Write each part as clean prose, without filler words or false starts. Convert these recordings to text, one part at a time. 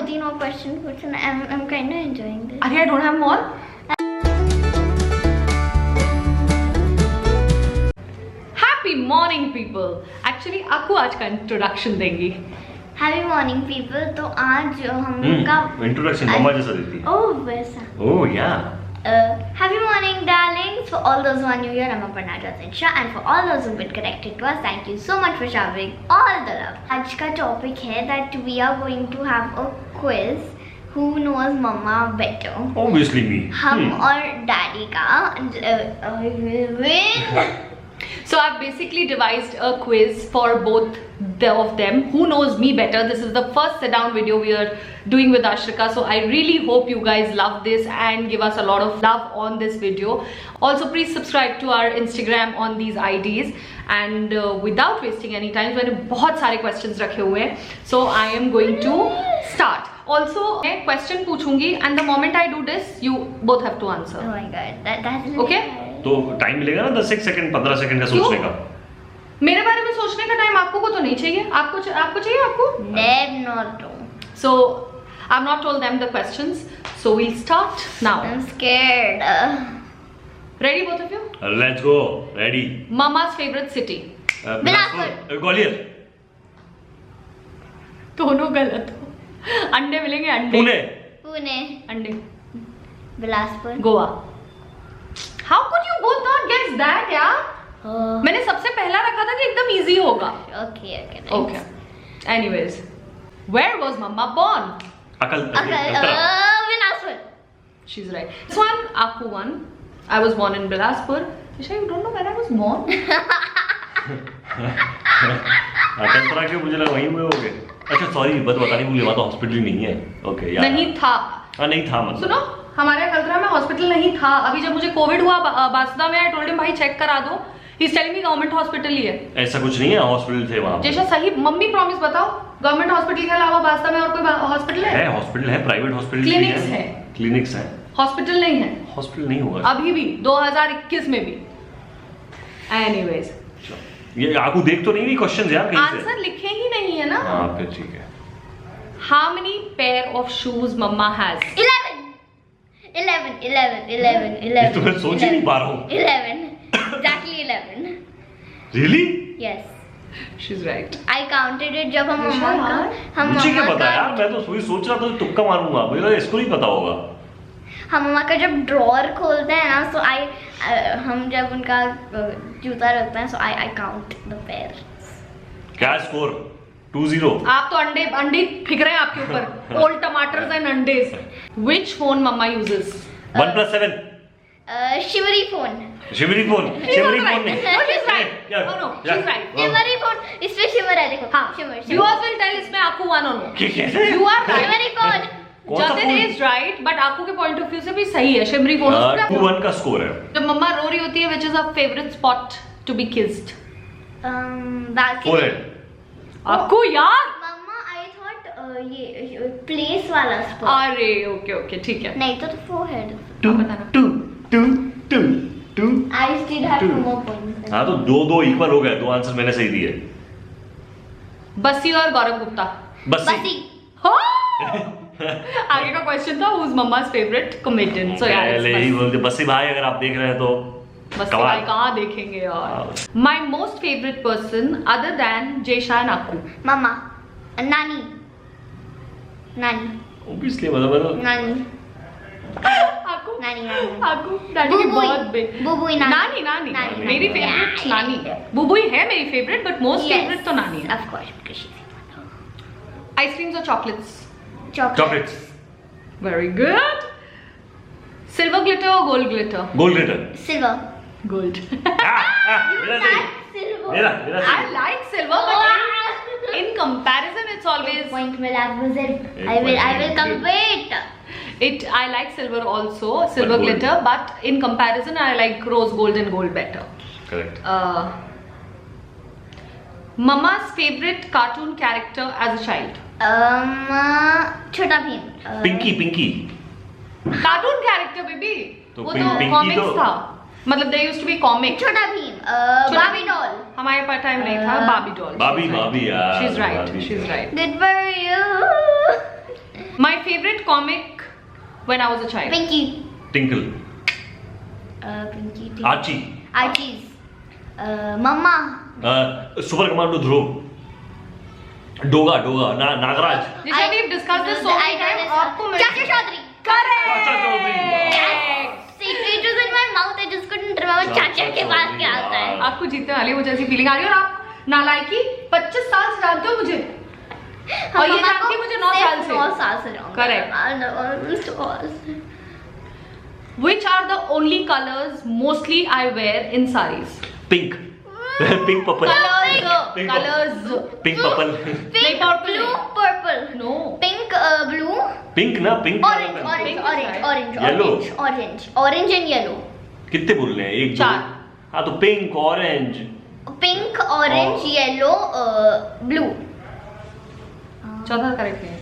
2-3 और क्वेश्चन पूछना. I'm kind of enjoying this. अरे I don't have more. Happy morning people. Actually आपको आज का इंट्रोडक्शन देंगी. Happy morning people. तो आज हम लोग का इंट्रोडक्शन मम्मा जैसा देती है. ओह वैसा. ओह या. Happy morning darlings. For all those who are new here, I'm Aparna Jatsha, and for all those who've been connected to us, thank you so much for showering all the love. आज का topic है that we are going to have a quiz. Who knows mama better? Obviously me. हम और daddy का will win. So I've basically devised a quiz for both of them. Who knows me better? This is the first sit down video we are doing with Ashrika. So I really hope you guys love this and give us a lot of love on this video. Also please subscribe to our Instagram on these IDs. And without wasting any time, मैंने बहुत सारे questions रखे हुए हैं. So I am going to start. Also मैं question पूछूंगी and the moment I do this, you both have to answer. Oh my god, that's Okay? तो time मिलेगा ना 10 सेकंड 15 सेकंड का सोचने का. मेरे बारे में सोचने का टाइम आपको को तो नहीं चाहिए. आपको चाहिए आपको? not. So I've not told them the questions. So we'll start now. I'm scared. Ready both of you? Let's go. Ready. Mama's favorite city. Bilaspur. Gwalior. दोनों गलत हो. अंडे मिलेंगे अंडे. पुणे. अंडे. Bilaspur. Goa. How could you both not guess that यार? मैंने सबसे पहला रखा था कि एकदम easy होगा. Okay. Okay. Anyways, where was Mama born? अकल. Bilaspur. She's right. This one, Aku one. I was born in Bilaspur. Isha, you don't know where I was born? अकल पड़ा क्यों? मुझे लगा वहीं हुए होगे. अच्छा सॉरी बताने भूल गया. तो हॉस्पिटल नहीं है. ओके यार. नहीं था. हाँ नहीं था मतलब. सुनो हमारे कल्द्रा में हॉस्पिटल नहीं था. अभी जब मुझे कोविड हुआ बासदा में, आई टोल्ड हिम भाई चेक करा दो. He is telling me government hospital ही है. ऐसा कुछ नहीं है. हॉस्पिटल थे वहाँ. जैसा सही मम्मी प्रॉमिस बताओ. गवर्नमेंट हॉस्पिटल के अलावा बासदा में और कोई हॉस्पिटल है? हॉस्पिटल है. प्राइवेट हॉस्पिटल क्लिनिक्स है. क्लिनिक्स है. हॉस्पिटल नहीं है. हॉस्पिटल नहीं होगा अभी भी 2021 में भी. एनीवेज ये आपको देख तो नहीं रही क्वेश्चंस यार कहीं से. आंसर लिखे ही नहीं है ना. हाँ फिर ठीक है. How many pair of shoes Mama has? 11. ये तो मैं सोच ही नहीं पा रहा हूँ. 11. Exactly 11. Really? Yes. She's right. I counted it जब हम अच्छा मम्मा यार. का मुझे क्या पता यार. मैं तो सोच रहा था तुक्का मारूंगा. मुझे लगा इसको नहीं पता होगा. हम मम्मा का जब ड्रॉअर खोलते हैं ना, so हम जब उनका जूता रखते हैं, so I count the pairs. क्या स्कोर? 2-0. आप तो अंडे फेंक रहे हैं आपके ऊपर. Old tomatoes and अंडेस. Which phone Mama uses? 1+7. Shivri phone. Shivri phone. Shivri phone नहीं. No, she's right. No, she's right. Shivri phone. इसमें शिवर है देखो. हाँ. शिवर. Viewers will tell इसमें आपको 1 or no. कैसे? You are right. Shivri phone. Jatin is right, but आपको के पॉइंट ऑफ व्यू से भी सही है. Shimmery phone. 2-1 का स्कोर है. जब मम्मा रो रही होती है, which is her favorite spot to be kissed? balcony. Forehead. आपको यार. मम्मा I thought ये प्लेस वाला स्पॉट. अरे ओके ठीक है. नहीं तो forehead. 2. I still have 2 more points. हाँ तो 2-2 इक्वल हो गए. 2 आंसर मैंने सही दिए. बसी और गौरव गुप्ता. बसी. आगे का क्वेश्चन था who's Mama's favorite comedian. So यार पहले ही बोल दे. बसी भाई अगर आप देख रहे हैं तो बसी भाई कहाँ देखेंगे यार. My most favorite person other than Jesha and Aku. मम्मा. नानी. Obviously मतलब नानी. Aku. नानी. Aku डैडी की बहुत बिग. बुबुई नानी. मेरी फेवरेट नानी. बुबुई है मेरी फेवरेट, बट मोस्ट फेवरेट तो नानी है. Of course, because she's my mother. Ice creams और chocolates? Chocolates. Very good. Silver glitter और gold glitter? Gold glitter. Silver. Gold. मेरा सही. Silver. मेरा I सही. like silver, but in comparison, it's always. Point will have I will compete. I like silver also, silver gold. glitter, but in comparison, I like rose gold and gold better. Correct. Mama's favorite cartoon character as a child? Chhota Bheem. Pinki. Cartoon character baby. तो वो पिंकी तो comics तो- था. मतलब they used to be comic. Chhota Bheem. Babi doll. हमारे पास time नहीं था. बाबी doll. बाबी यार. She's right. Babi. She's right. Good for you. comic when I was a child? Pinky. Tinkle, Pinky. Archie, Archie's. Mama. Super commando Dhruv, Doga Doga, Nagraj, Jisha, we've discussed this so many times. आपको मिल- Chacha Chaudhary. चाचा Chaudhary. Correct. See, it was in my mouth. I just couldn't remember. चाचा के पास क्या आता है? आपको जीतने वाली मुझे ऐसी फीलिंग आ रही है, और आप नालायकी 25 साल से जानते हो मुझे, और ये जानती मुझे 9 साल से। 9 साल से जानते हैं। Correct. Which are the only colors mostly I wear in sarees? Pink, pink purple, Colors. Pink purple, नहीं, purple Blue, नहीं। purple. No. Pink, blue, pink ना, pink orange, orange, orange, orange, Yellow. orange, orange and yellow. कितने बोल रहे हैं? एक, दो? 4. हाँ तो pink, orange, Pink, orange, Oh. yellow, blue. चौथा करेक्ट है।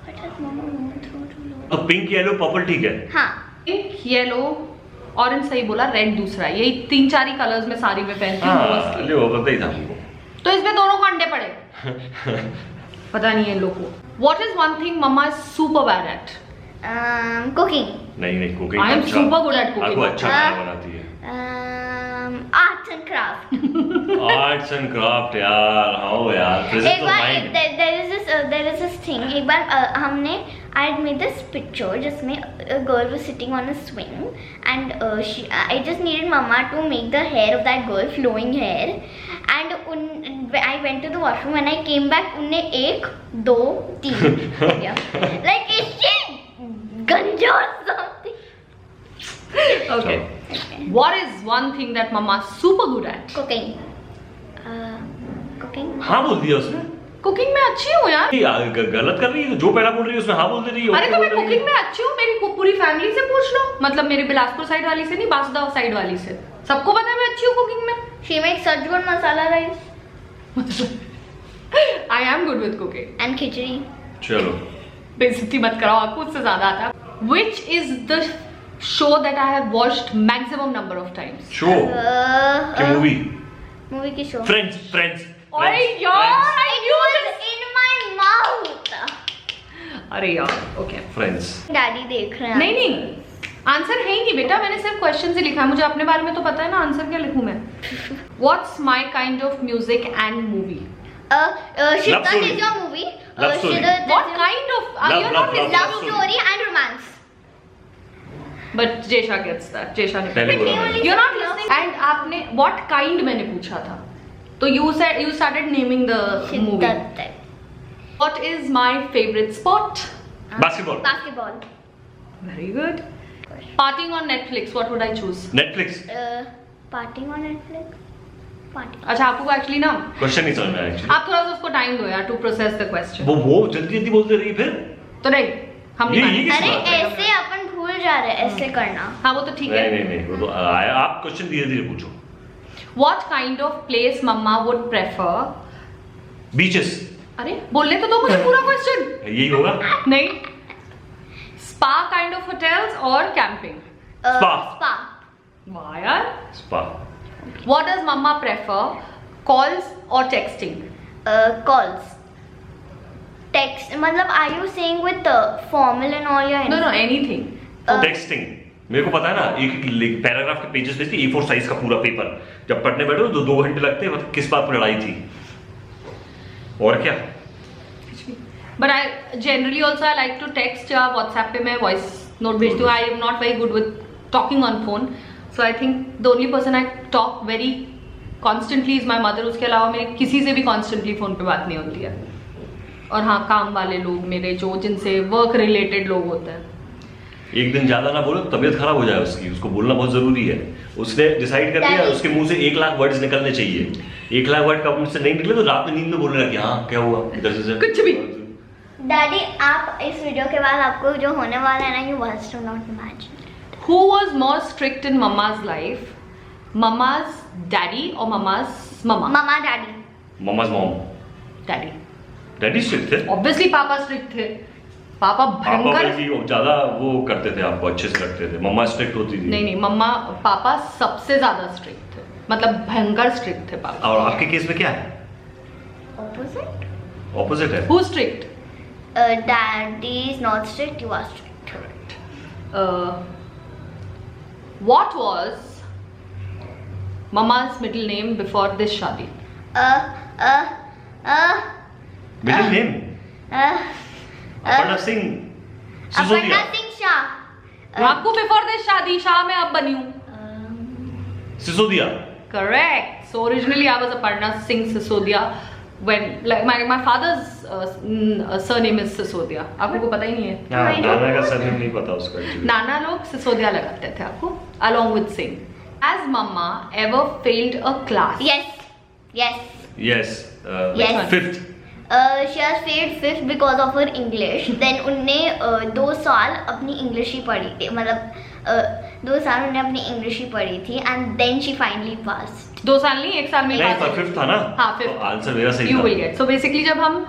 What has Mama moved through to low? तो पिंक, येलो, पर्पल ठीक है। हाँ. पिंक, येलो, ऑरेंज सही बोला, रेड दूसरा, यही 3-4 ही कलर्स में साड़ी में पहनती हूँ हाँ, mostly। ले वो पता ही था हमको। तो इसमें दोनों को अंडे पड़े। पता नहीं है इन लोगों को। What is one thing mama is super bad at? Cooking. नहीं cooking. I am super good at cooking. आपको अच्छा खाना बनाती है। Arts and craft. Arts and craft यार, हाँ यार, एक present of bar mind. there is this thing. एक बार हमने I had made this picture जिसमें a girl was sitting on a swing and I just needed mama to make the hair of that girl flowing hair and I went to the washroom when I came back उनने 1 2 3 किया like is she ganja or something. Okay. What is one thing that mama is super good at? Cooking. Cooking. हाँ बोल दिया उसने। Cooking में अच्छी हूँ यार। गलत कर रही है, जो पहला बोल रही है उसमें हाँ बोल दे रही है। अरे तो मैं कुकिंग में अच्छी हूँ, मेरी पूरी फैमिली से पूछ लो, मतलब मेरे बिलासपुर साइड वाली से नहीं, बासुदा साइड वाली से, सबको पता है मैं अच्छी हूँ कुकिंग में। She makes such good masala rice I am good with cooking. and khichdi. चलो, बेइज्जती मत कराओ, आपको उससे ज्यादा आता है। Which is the show that I have watched maximum number of times? Show की मूवी, Movie की show. फ्रेंड्स। अरे यार, I It knew was this. in my mouth. अरे यार, okay. फ्रेंड्स। Daddy देख रहे हैं. नहीं नहीं, आंसर है ही नहीं बेटा, मैंने सिर्फ क्वेश्चन से लिखा है, मुझे अपने बारे में तो पता है ना, आंसर क्या लिखूं मैं? What's my kind of music and movie? Shiddat story. is your movie. Love story. Shiddat is What your- kind of? Love, You're love, not love. Love story and romance. But Jesha gets that. Jesha ने पहले बोला Only मैंने। You're not listening. And आपने what kind मैंने पूछा था, तो you said you started naming the movie. Shiddat. What is my favorite sport? Basketball. Basketball. Very good. Partying on Netflix. What would I choose? Netflix. Partying on Netflix. Party. अच्छा, आपको actually ना, question नहीं समझ में आया actually. आप थोड़ा सा उसको टाइम दो यार, टू प्रोसेस द क्वेश्चन। वो जल्दी जल्दी बोलते रही फिर। तो नहीं, हम नहीं ये मानेंगे। किस अरे बात है? ऐसे अपन भूल जा रहे हैं, ऐसे करना. हाँ वो तो ठीक नहीं है। नहीं नहीं, वो तो आप क्वेश्चन धीरे धीरे पूछो। What kind of place mama would prefer? Beaches. अरे बोलने तो दो मुझे पूरा क्वेश्चन। यही होगा। नहीं, spa kind of hotels or camping? Spa. Spa. वाह यार। Spa. What does mama prefer? Calls or texting? Calls. Text. मतलब are you saying with formal and all your? No, anything. Texting मेरे को पता है ना, एक पैराग्राफ के पेजेस भेजती, A4 साइज का पूरा पेपर, जब पढ़ने बैठो तो 2 घंटे लगते हैं, मतलब किस बात पर लड़ाई थी और क्या। But I generally also I like to text या WhatsApp पे मैं voice note भेजती हूँ. I am not very good with talking on phone, so I think the only person I talk very constantly is my mother. उसके अलावा मेरे किसी से भी constantly phone पे बात नहीं होती है. और हाँ, काम वाले लोग मेरे जो जिनसे work related लोग होते हैं. एक दिन ज्यादा ना बोलो तबीयत खराब हो जाए उसकी, उसको बोलना बहुत जरूरी है। उसने डिसाइड कर दिया उसके मुंह से 1 लाख वर्ड्स निकलने चाहिए, 1 लाख वर्ड कब से नहीं निकले तो रात में नींद में बोलने लगी, हाँ क्या हुआ इधर से कुछ भी। डैडी आप इस वीडियो के बाद आपको जो होने वाला है ना, you must not imagine. Who was more strict in mama's life? Mama's daddy or mama's mama? Mama, daddy. Mama's mom. Daddy. Daddy strict थे। Obviously पापा strict थे. पापा पापा भयंकर। बल्कि ज्यादा वो करते थे, आपको अच्छे से रखते थे। मम्मा स्ट्रिक्ट होती थी। नहीं, मम्मा पापा सबसे ज्यादा स्ट्रिक्ट थे, मतलब भयंकर स्ट्रिक्ट थे पापा। और आपके केस में क्या है? Opposite. ऑपोजिट है। Who strict? Daddy is not strict, you are strict. Correct. What was Mama's middle name before this shadi? Middle name Aparna Singh Aparna Singh Shah. Raku before this shadi, Shah में अब बनी हूँ. Sisodia. Correct. So originally I was Aparna Singh Sisodia. When like my father's surname is Sisodia. आपको पता ही नहीं है? नाना का surname नहीं पता उसका actually. नाना लोग सिसोदिया लगाते थे आपको, along with Singh. Has Mama ever failed a class? Yes. Yes. Yes. Fifth. She has failed 5th because of her English. Then उनने 2 साल अपनी English ही पढ़ी थी, मतलब 2 साल उन्हें अपनी English ही पढ़ी थी, and then she finally passed. 2 साल नहीं, 1 साल में नहीं pass पर हो फिफ्थ था ना. हाँ, fifth. आंसर मेरा सही You था. will get. So basically जब हम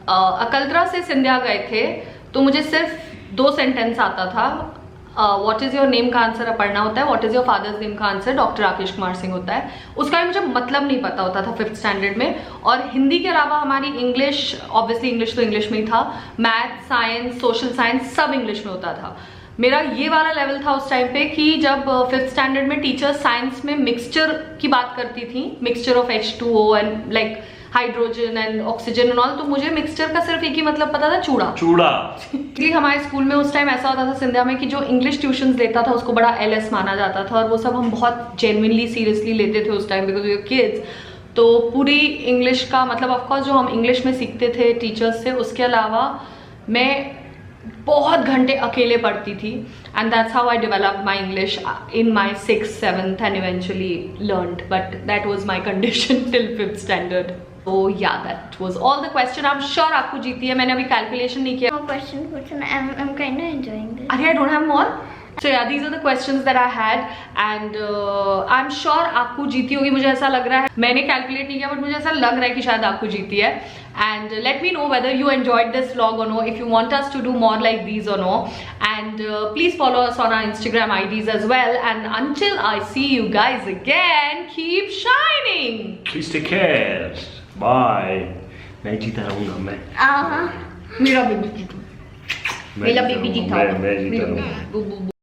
अकलतरा से सिंधिया गए थे तो मुझे सिर्फ 2 सेंटेंस आता था. व्हाट इज योर नेम का आंसर अपर्णा होता है, what is your father's name का आंसर डॉक्टर राकेश कुमार सिंह होता है. उसका भी मुझे मतलब नहीं पता होता था 5th स्टैंडर्ड में. और हिंदी के अलावा हमारी इंग्लिश, ऑब्वियसली इंग्लिश तो इंग्लिश में ही था, मैथ, साइंस, सोशल साइंस सब इंग्लिश में होता था. मेरा ये वाला लेवल था उस टाइम पे कि जब 5th स्टैंडर्ड में टीचर साइंस में मिक्सचर की बात करती थी, mixture of H2O and like hydrogen and oxygen and all, तो मुझे मिक्सचर का सिर्फ एक ही मतलब पता था, चूड़ा. इसलिए हमारे स्कूल में उस टाइम ऐसा होता था सिंधिया में कि जो इंग्लिश ट्यूशंस लेता था उसको बड़ा LS माना जाता था, और वो सब हम बहुत जेन्युइनली सीरियसली लेते थे उस time because we were kids. तो पूरी इंग्लिश का मतलब ऑफकोर्स जो हम इंग्लिश में सीखते थे टीचर्स से, उसके अलावा मैं बहुत घंटे अकेले पढ़ती थी. And that's how I developed my English in my 6th, 7th and eventually learned, but that was my condition till 5th standard. So yeah, that was all the question. I'm sure आपको जीती है, मैंने अभी calculation नहीं किया. More question. I'm kind of enjoying this. अरे I don't have more. So yeah, these are the questions that I had, and I'm sure आपको जीती होगी. मुझे ऐसा लग रहा है, मैंने कैलकुलेट नहीं किया बट मुझे ऐसा लग रहा है कि शायद आपको जीती है. And let me know whether you enjoyed this vlog or no, if you want us to do more like these or no. And please follow us on our Instagram IDs as well. And until I see you guys again, keep shining. Please take care. Bye. मैं जीता रहूँगा मैं. Uh-huh. मेरा baby Jitu. मेरा baby जीता. मैं जीता रहूँगा.